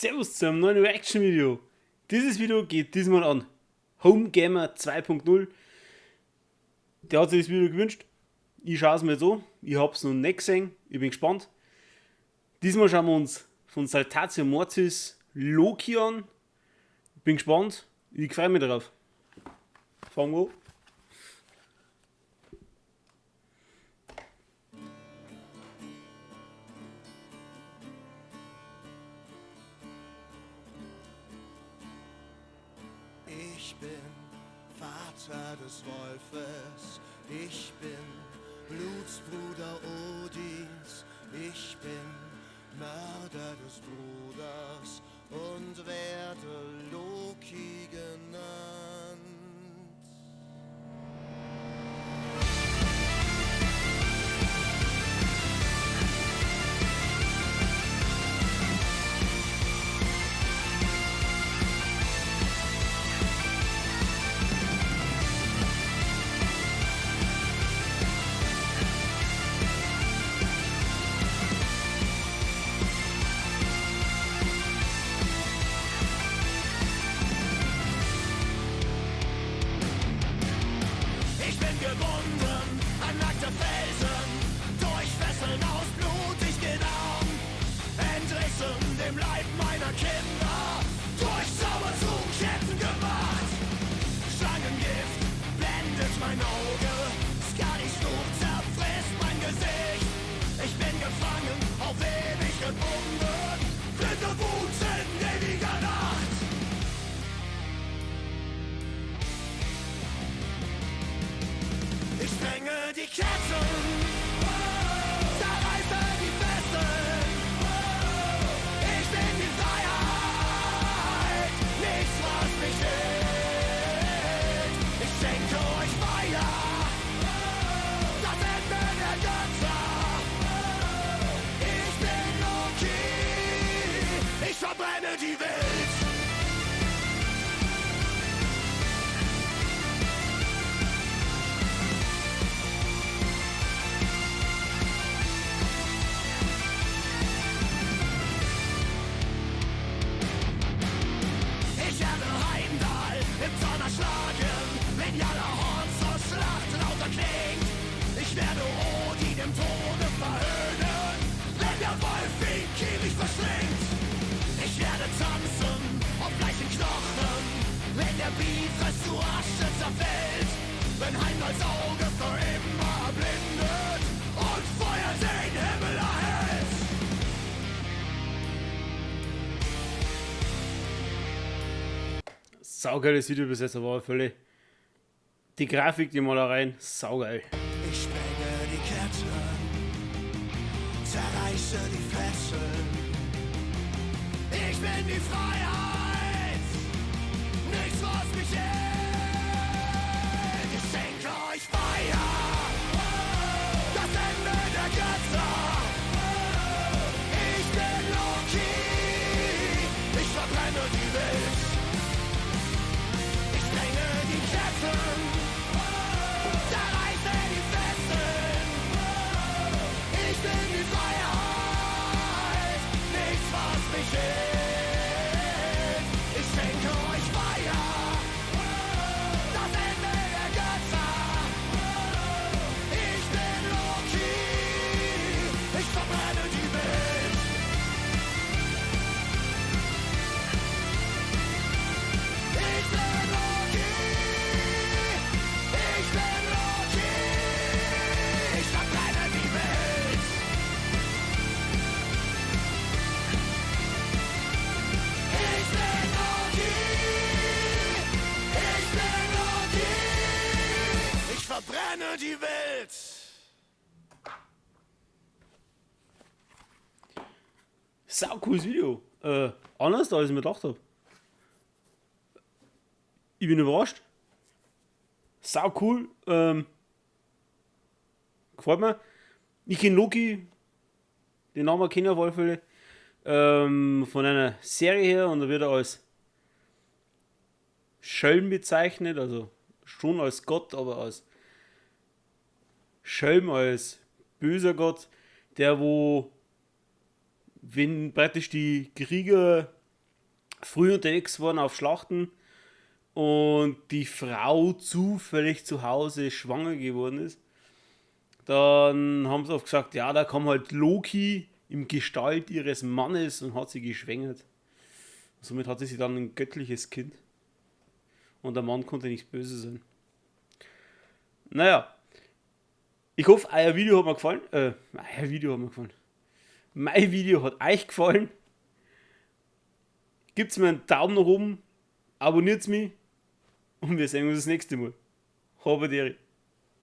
Servus zu einem neuen Reaction-Video. Dieses Video geht diesmal an Home Gamer 2.0. Der hat sich das Video gewünscht. Ich schaue es mir jetzt an. Ich habe es noch nicht gesehen. Ich bin gespannt. Diesmal schauen wir uns von Saltatio Mortis Loki an. Ich bin gespannt. Ich freue mich darauf. Fangen wir an. Ich bin Vater des Wolfes, ich bin Blutsbruder Odins, ich bin Mörder des Bruders und werde Loki genannt. Ich bin gebunden an nackte Felsen, durch Fesseln aus Blut ich gedarm, entrissen dem Leib meiner Kinder, durch Zauberzug Ketten gemacht. Schlangengift blendet mein Auge, Scalis Fluch zerfrisst mein Gesicht. Ich bin gefangen, auf ewig gebunden, blinde Wut in ewiger Nacht. Ich sprenge die Ketten, zerreiße die Fesseln. Ich bin die Freiheit, nichts was mich hält. Ich schenke euch Feuer, das Ende der Götter. Ich bin Loki, ich verbrenne die Welt. Ich werde Heimdall im Donner schlagen, wenn Jallarhorn zur Schlacht lauter klingt. Ich werde Odin im Tode verhöhnen, wenn der Wolf ihn Kirich verschlingt. Ich werde tanzen auf gleichen Knochen, wenn der Bifröst zu Asche zerfällt. Wenn Heimdalls Auge für immer erblindet und Feuer den Himmel erhält. Saugeiles Video bis jetzt, aber völlig. Die Grafik, die Malereien, saugeil. Ich sprenge die Ketten, zerreiße die Fesseln. Ich bin die Freiheit, nichts was mich hält. Ich schenke euch Feuer, das Ende der Götter. Ich bin Loki, ich verbrenne die Welt. Ich sprenge die Ketten, zerreiße die Fesseln. Ich bin die Freiheit, nichts was mich hält. Ich schenke euch Feuer, das Ende der Götter. Ich bin Loki, ich verbrenne die Welt. Ich bin Loki, ich bin Loki, ich verbrenne die Welt. Ich bin Loki, ich bin Loki, ich verbrenne die Welt. Sau cooles Video. Anders als ich mir gedacht habe. Ich bin überrascht. Sau cool. Gefällt mir. Ich kenne Loki. Den Namen kenne ich auf alle Fälle. Von einer Serie her, und da wird er als Schelm bezeichnet, also schon als Gott, aber als Schelm, als böser Gott, der wo wenn praktisch die Krieger früh unterwegs waren auf Schlachten und die Frau zufällig zu Hause schwanger geworden ist, dann haben sie oft gesagt, ja, da kam halt Loki im Gestalt ihres Mannes und hat sie geschwängert. Somit hatte sie dann ein göttliches Kind. Und der Mann konnte nicht böse sein. Naja, ich hoffe, euer Video hat mir gefallen. Mein Video hat euch gefallen. Gebt mir einen Daumen nach oben, abonniert mich und wir sehen uns das nächste Mal. Habe die Ehre.